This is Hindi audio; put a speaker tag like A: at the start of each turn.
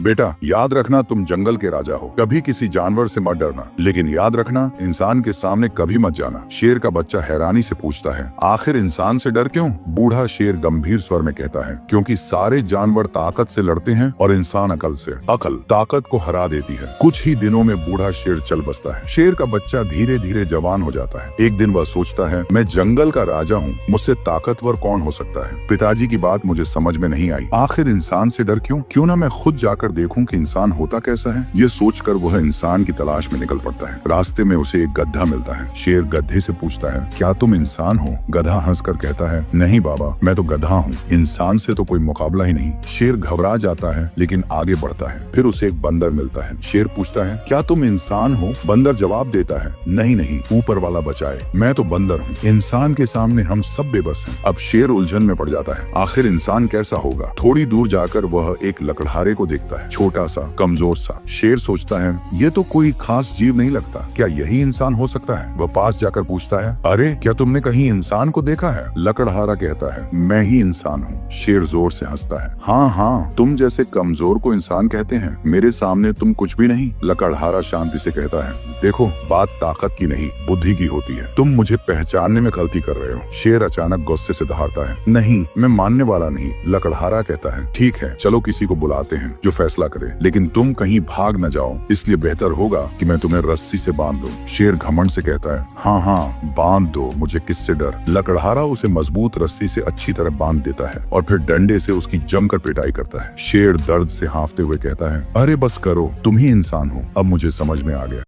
A: बेटा याद रखना तुम जंगल के राजा हो, कभी किसी जानवर से मत डरना, लेकिन याद रखना इंसान के सामने कभी मत जाना। शेर का बच्चा हैरानी से पूछता है, आखिर इंसान से डर क्यों? बूढ़ा शेर गंभीर स्वर में कहता है, क्योंकि सारे जानवर ताकत से लड़ते हैं और इंसान अकल से। अकल ताकत को हरा देती है। कुछ ही दिनों में बूढ़ा शेर चल बसता है। शेर का बच्चा धीरे धीरे जवान हो जाता है। एक दिन वह सोचता है, मैं जंगल का राजा हूँ, मुझसे ताकतवर कौन हो सकता है? पिताजी की बात मुझे समझ में नहीं आई। आखिर इंसान से डर क्यों? क्यों ना मैं खुद जाकर देखूं कि इंसान होता कैसा है। ये सोचकर वह इंसान की तलाश में निकल पड़ता है। रास्ते में उसे एक गधा मिलता है। शेर गधे से पूछता है, क्या तुम इंसान हो? गधा हंसकर कहता है, नहीं बाबा, मैं तो गधा हूँ, इंसान से तो कोई मुकाबला ही नहीं। शेर घबरा जाता है लेकिन आगे बढ़ता है। फिर उसे एक बंदर मिलता है। शेर पूछता है, क्या तुम इंसान हो? बंदर जवाब देता है, नहीं नहीं, ऊपर वाला बचाए, मैं तो बंदर हूँ। इंसान के सामने हम सब बेबस हैं। अब शेर उलझन में पड़ जाता है। आखिर इंसान कैसा होगा? थोड़ी दूर जाकर वह एक लकड़हारे को देखता है, छोटा सा, कमजोर सा। शेर सोचता है, ये तो कोई खास जीव नहीं लगता, क्या यही इंसान हो सकता है? वह पास जाकर पूछता है, अरे क्या तुमने कहीं इंसान को देखा है? लकड़हारा कहता है, मैं ही इंसान हूँ। शेर जोर से हंसता है, हाँ हाँ, तुम जैसे कमजोर को इंसान कहते हैं, मेरे सामने तुम कुछ भी नहीं। लकड़हारा शांति से कहता है, देखो बात ताकत की नहीं बुद्धि की होती है, तुम मुझे पहचानने में गलती कर रहे हो। शेर अचानक गुस्से से दहाड़ता है, नहीं, मैं मानने वाला नहीं। लकड़हारा कहता है, ठीक है, चलो किसी को बुलाते हैं जो फैसला करे, लेकिन तुम कहीं भाग न जाओ, इसलिए बेहतर होगा कि मैं तुम्हें रस्सी से बांध दूं। शेर घमंड से कहता है, हाँ हाँ, बांध दो, मुझे किससे डर। लकड़हारा उसे मजबूत रस्सी से अच्छी तरह बांध देता है और फिर डंडे से उसकी जमकर पिटाई करता है। शेर दर्द से हांफते हुए कहता है, अरे बस करो, तुम ही इंसान हो, अब मुझे समझ में आ गया।